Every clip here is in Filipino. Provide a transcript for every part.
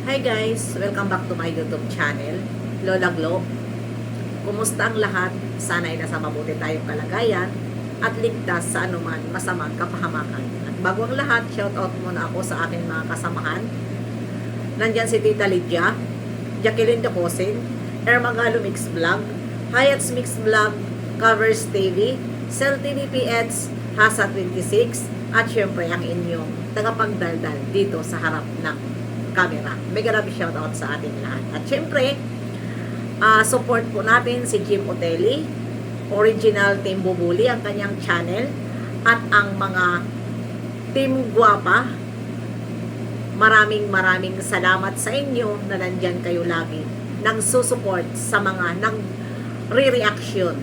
Hi guys! Welcome back to my YouTube channel, Lola Glo. Kumusta ang lahat? Sana ay nasa mabuti tayong kalagayan at ligtas sa anuman masamang kapahamakan. At bago ang lahat, shoutout muna ako sa aking mga kasamahan. Nandyan si Tita Lydia, Jacqueline Dacosin, Ermagalo Mix Vlog, Hayat's Mix Vlog, Covers TV, Cell TV PH, Hasa 26, at syempre ang inyong tagapagdaldal dito sa harap ng camera. Mega love shoutout sa ating lahat. At syempre, support po natin si Jim Otelli, Original Team Bubuli, ang kanyang channel, at ang mga Team Guapa. Maraming salamat sa inyo na nandyan kayo lagi nang susuport sa mga nang re-reaction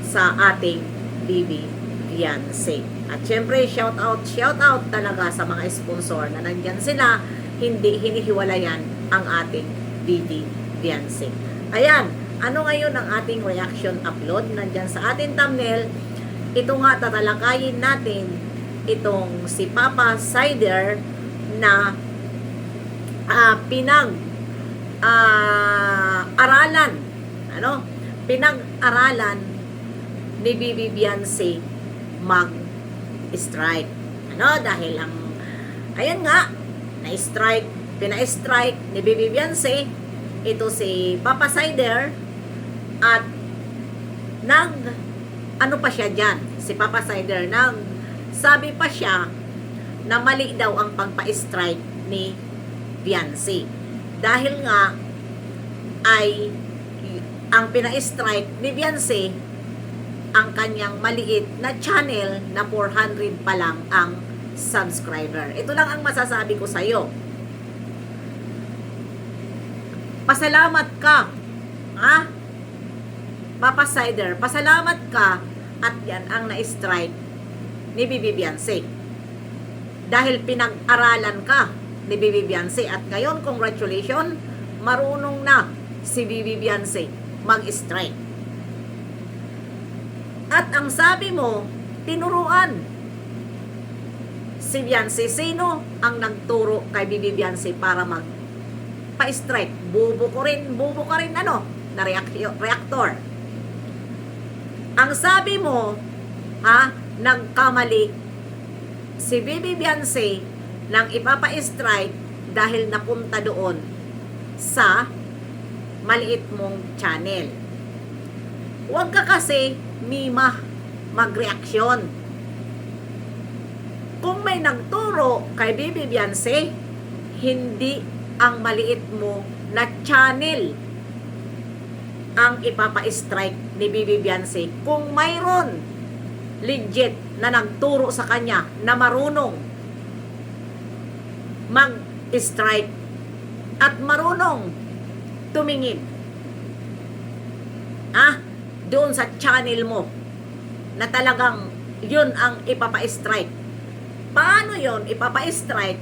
sa ating Bibi Fiancé. At syempre, shoutout talaga sa mga sponsor na nandyan sila, hindi hinihiwalayan ang ating Bibi Fiancé. Ayan, ano ngayon ang ating reaction upload? Nandyan sa ating thumbnail, ito nga tatalakayin natin itong si Papa Sider na pinag-aralan ni Bibi Fiancé mag-strike. Dahil ang ayan nga, pina-strike ni Bibi Fiancé ito si Papa Sider, at pa siya dyan, si Papa Sider, sabi pa siya na mali daw ang pagpa-strike ni Fiancé. Dahil nga ay ang pina-strike ni Fiancé ang kanyang maliit na channel na 400 pa lang ang subscriber. Ito lang ang masasabi ko sa iyo. Pasalamat ka, Papa Sider, pasalamat ka, at yan ang na-strike ni Bibi Fiancé. Dahil pinag-aralan ka ni Bibi Fiancé, at ngayon, congratulations, marunong na si Bibi Fiancé mag-strike. At ang sabi mo, tinuruan si Fiancé. Sino ang nagturo kay Bibi Fiancé para pa-strike? Bubo ka rin na reactor. Ang sabi mo, nagkamali si Bibi Fiancé nang ipapa-strike dahil napunta doon sa maliit mong channel. Huwag ka kasi mag-reaksyon. Kung may nagturo kay Bibi Fiancé, hindi ang maliit mo na channel ang ipapa-strike ni Bibi Fiancé. Kung mayroon legit na nagturo sa kanya na marunong mag-strike at marunong tumingin doon sa channel mo na talagang yun ang ipapa-strike. Paano yun ipapa-strike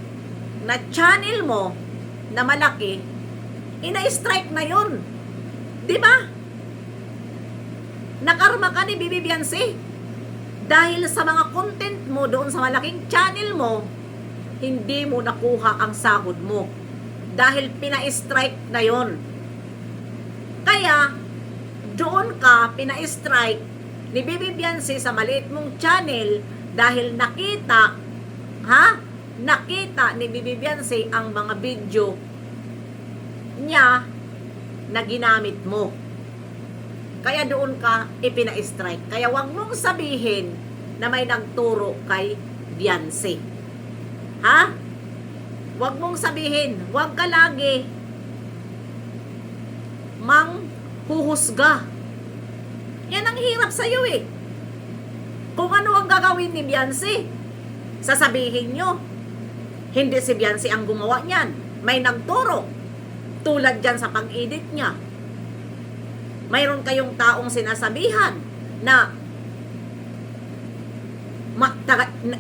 na channel mo na malaki, ina-strike na yun? Diba? Nakarma ka ni Bibi Fiancé dahil sa mga content mo doon sa malaking channel mo, hindi mo nakuha ang sahod mo dahil pina-strike na yun. Kaya doon ka pina-strike ni Bibi Fiancé sa maliit mong channel dahil nakita ni Bibi Fiancé ang mga video niya na ginamit mo. Kaya doon ka ipina-strike. Kaya wag mong sabihin na may nagturo kay Fiancé. Wag mong sabihin, wag ka lagi huhusga. Yan ang hirap sa'yo eh. Kung ano ang gagawin ni Fiancé, sasabihin nyo, hindi si Fiancé ang gumawa niyan. May nagturo. Tulad dyan sa pag-edit niya. Mayroon kayong taong sinasabihan na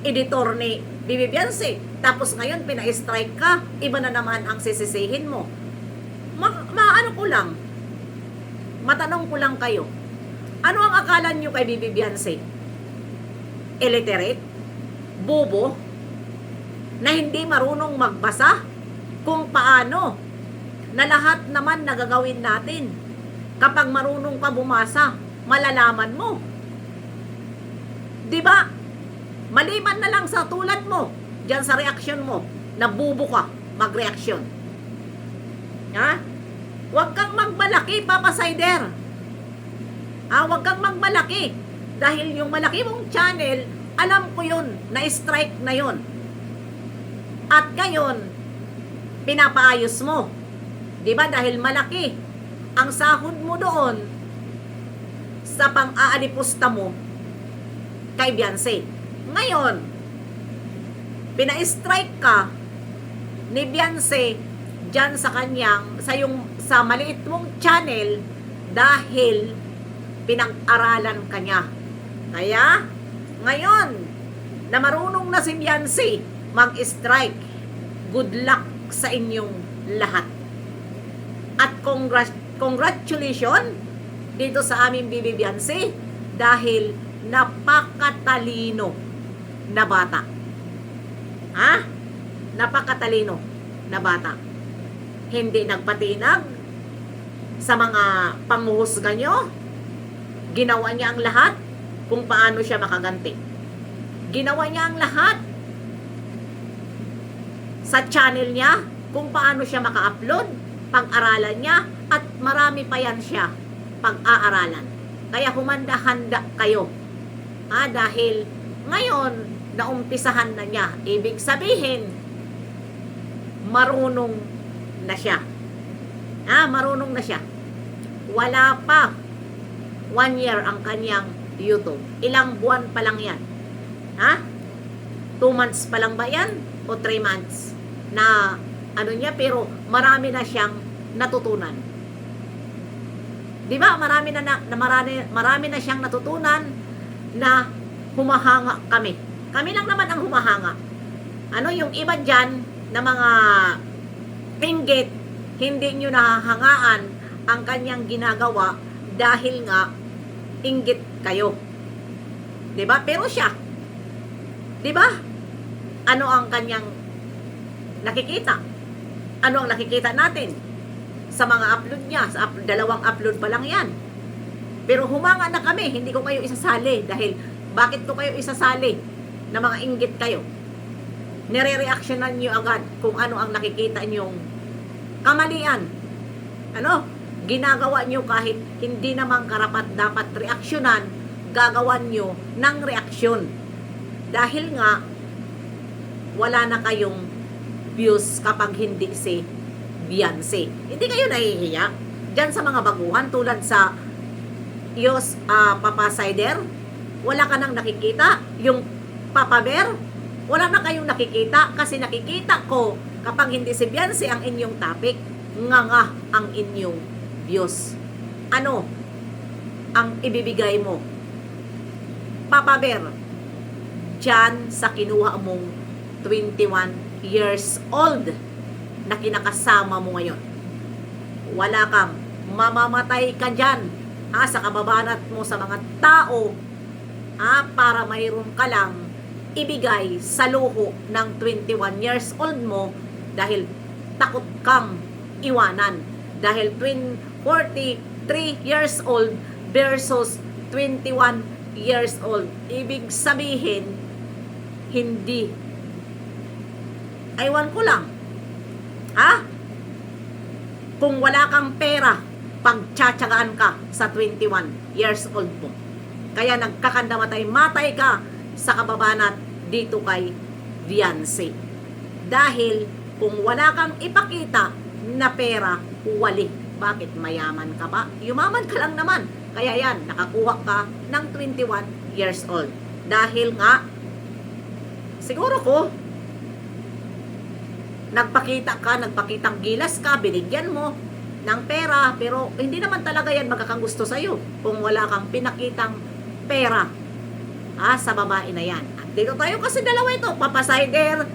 editor ni Bibi Fiancé. Tapos ngayon, pina-strike ka. Iba na naman ang sisisihin mo. Matanong ko lang kayo. Ano ang akala nyo kay Bibi Fiancé? Illiterate? Bobo? Na hindi marunong magbasa? kung paano na lahat naman nagagawin natin. Kapag marunong ka bumasa, malalaman mo. Di ba? Maliban na lang sa tulad mo, dyan sa reaksyon mo, nabubo ka, mag-reaksyon. Ha? Huwag kang magmalaki, Papa Sider. Huwag kang magmalaki. Dahil yung malaki mong channel, alam ko yun, na-strike na yun. At ngayon, pinapaayos mo. Di ba? Dahil malaki ang sahod mo doon sa pang-aalipusta mo kay Beyonce. Ngayon, pina-strike ka ni Beyonce dyan sa kanyang, sa maliit mong channel dahil pinag-aralan ka niya. Kaya, ngayon, na marunong na si Beyonce mag-strike, good luck sa inyong lahat. At congratulations dito sa aming Bibi Beyonce dahil napakatalino na bata. Napakatalino na bata. Hindi nagpatinag sa mga panghuhusga nyo. Ginawa niya ang lahat kung paano siya makaganti. Ginawa niya ang lahat sa channel niya kung paano siya maka-upload, pag-aralan niya, at marami pa yan siya pag-aaralan. Kaya humanda-handa kayo. Dahil ngayon, naumpisahan na niya. Ibig sabihin, marunong na siya. Marunong na siya. Wala pa 1 year ang kanyang YouTube. Ilang buwan pa lang yan. 2 months pa lang ba yan? O 3 months? Na ano niya, pero marami na siyang natutunan. Di ba? Marami na siyang natutunan na humahanga kami. Kami lang naman ang humahanga. Yung iba dyan na mga pinggit, hindi nyo nahahangaan ang kanyang ginagawa dahil nga inggit kayo. Di ba? Pero siya, di ba? Ano ang kanyang nakikita? Ano ang nakikita natin sa mga upload niya? Sa 2 upload pa lang yan. Pero humanga na kami, hindi ko kayo isasali. Dahil, bakit ko kayo isasali na mga inggit kayo? Nire-reactionan nyo agad kung ano ang nakikita nyong kamalian. Ginagawa nyo kahit hindi naman karapat dapat reaksyonan, gagawan nyo ng reaksyon. Dahil nga, wala na kayong views kapag hindi si Beyonce. Hindi kayo nahihiya dyan sa mga baguhan tulad sa Papa Sider. Wala ka nang nakikita. Yung Papa Bear, wala na kayong nakikita kasi nakikita ko kapag hindi si Beyonce ang inyong topic, nga ang inyong views. Ano ang ibibigay mo, Papa Bear, dyan sa kinuha mong 21 years old na kinakasama mo ngayon? Wala kang mamamatay ka dyan sa kababanat mo sa mga tao para mayroon ka lang ibigay sa luho ng 21 years old mo dahil takot kang iwanan. Dahil 43 years old versus 21 years old. Ibig sabihin, hindi. Aywan ko lang. Kung wala kang pera, pagtsatsagaan ka sa 21 years old mo. Kaya nagkakandamatay-matay ka sa kababanat dito kay Beyonce. Dahil kung wala kang ipakita na pera, wali. Bakit? Mayaman ka ba? Yumaman ka lang naman. Kaya yan, nakakuha ka ng 21 years old. Dahil nga, siguro ko, nagpakitang gilas ka, binigyan mo ng pera, pero hindi naman talaga yan magkakagusto sa'yo kung wala kang pinakitang pera sa babae na yan. At dito tayo kasi dalawa ito, Papa Sider,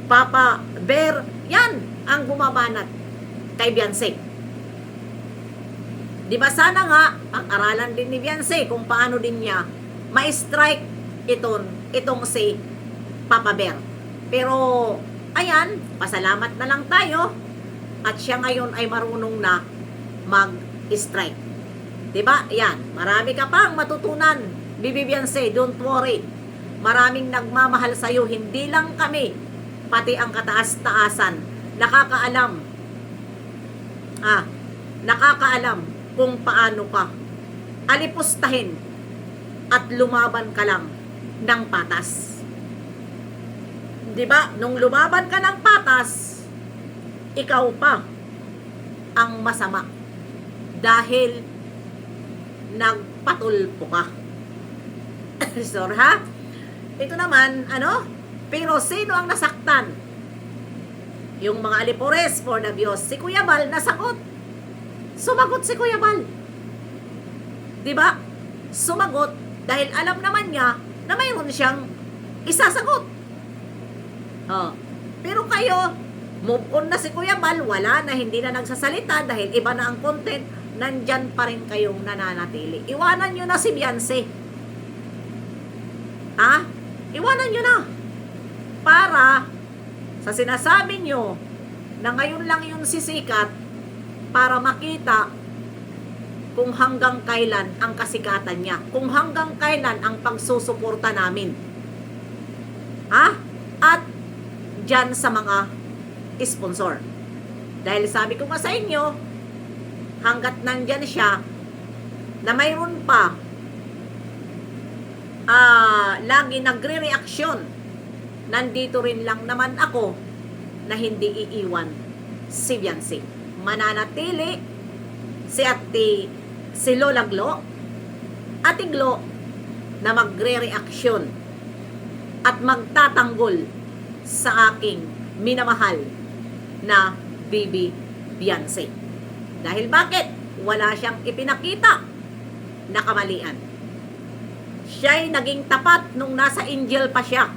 Papa Bear, yan ang bumabanat kay Beyonce. Di ba sana nga, pag-aralan din ni Beyonce kung paano din niya ma-strike itong si Papa Bear. Pero ayan, pasalamat na lang tayo at siya ngayon ay marunong na mag-strike. Diba? Yan, marami ka pang matutunan. Bibi Beyonce, don't worry. Maraming nagmamahal sa'yo, hindi lang kami, pati ang kataas-taasan. Nakakaalam. Nakakaalam kung paano ka alipustahin at lumaban ka lang ng patas. Diba? Nung lumaban ka ng patas, ikaw pa ang masama dahil nagpatulpo ka. Sorry ha? Ito naman, pero sino ang nasaktan? Yung mga alipores for the views. Si Kuya Bal, nasagot. Sumagot si Kuya Bal. Diba? Sumagot dahil alam naman niya na mayroon siyang isasagot. Pero kayo, move on na si Kuya Bal, wala na, hindi na nagsasalita dahil iba na ang content, nandyan pa rin kayong nananatili. Iwanan nyo na si Beyonce. Iwanan nyo na. Para sa sinasabi nyo na ngayon lang yun sisikat para makita kung hanggang kailan ang kasikatan niya. Kung hanggang kailan ang pagsusuporta namin. At dyan sa mga sponsor. Dahil sabi ko nga sa inyo, hanggat nandyan siya, na mayroon pa lagi nagre-reaksyon, nandito rin lang naman ako na hindi iiwan si Beyonce. Mananatili si Lola Glo, Ate Glo, na magre-reaksyon at magtatanggol sa aking minamahal na Bibi Beyonce. Dahil bakit? Wala siyang ipinakita na kamalian. Siya'y naging tapat nung nasa Angel pa siya.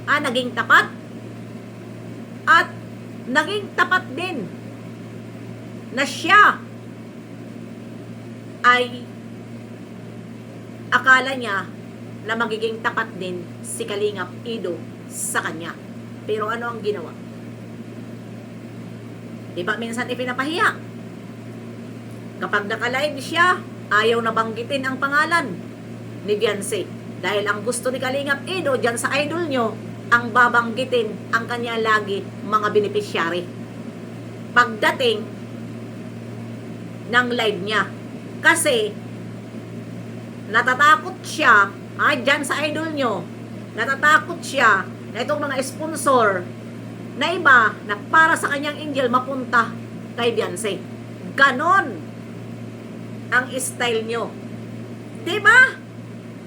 Naging tapat. At naging tapat din na siya ay akala niya na magiging tapat din si Kalingap Ido sa kanya. Pero ano ang ginawa? Diba minsan ipinapahiya? Kapag naka-live siya, ayaw na banggitin ang pangalan ni Beyonce. Dahil ang gusto ni Kalingap Ido dyan sa idol nyo, ang babanggitin ang kanya lagi mga beneficiary. Pagdating ng live niya. Kasi natatakot siya, dyan sa idol nyo, natatakot siya na itong mga sponsor na iba na para sa kanyang angel mapunta kay Beyonce. Ganon ang style nyo. Diba?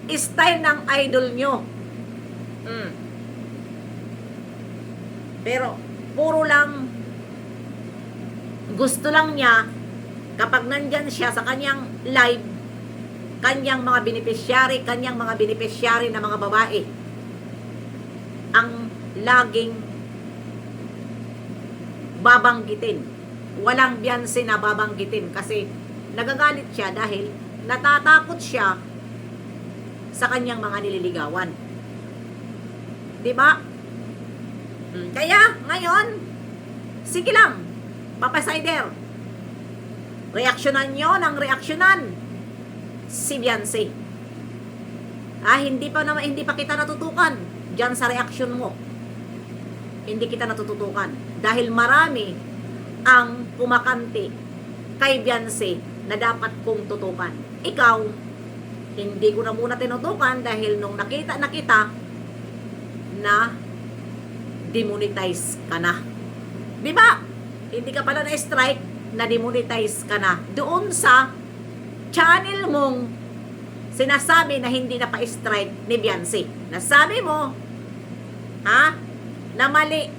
Style ng idol nyo. Pero puro lang gusto lang niya kapag nandyan siya sa kanyang live, kanyang mga beneficiary na mga babae ang laging babanggitin. Walang Beyonce na babanggitin kasi nagagalit siya dahil natatakot siya sa kanyang mga nililigawan. Diba? Kaya ngayon, sige lang, Papa Sider, reaksyonan nyo ng reaksyonan si Beyonce. Hindi pa kita natutukan dyan sa reaksyon mo. Hindi kita natututukan. Dahil marami ang kumakanti kay Beyonce na dapat kong tutukan. Ikaw, hindi ko na muna tinutukan dahil nung nakita na demonetize ka na. Diba? Hindi ka pala na-strike, na-demonetize ka na. Doon sa channel mong sinasabi na hindi na pa-strike ni Beyonce. Nasabi mo, na mali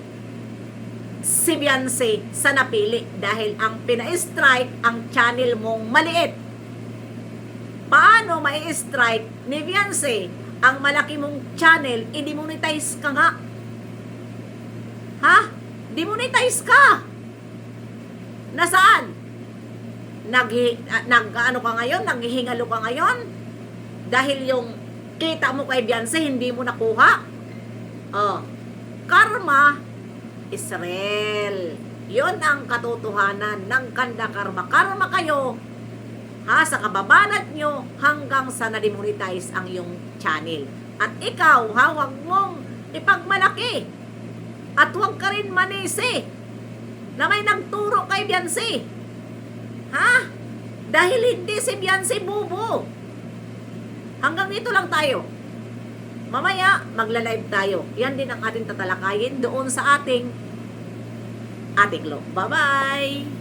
si Beyonce sa napili dahil ang pina-strike ang channel mong maliit. Paano mai-strike ni Beyonce ang malaki mong channel? I-demonetize ka nga. Demonetize ka. Nasaan? Nag-ano ka ngayon? Naghihingalo ka ngayon? Dahil yung kita mo kay Beyonce, hindi mo nakuha. Karma Israel. Yon ang katotohanan ng kanda karma. Karma kayo sa kababanat nyo hanggang sa na-demonetize ang iyong channel. At ikaw, huwag mong ipagmalaki at huwag ka rin manisi na may nagturo kay Beyonce. Dahil hindi si Beyonce bubo. Hanggang dito lang tayo. Mamaya, magla-live tayo. Yan din ang ating tatalakayin doon sa ating Ate Glo. Bye-bye!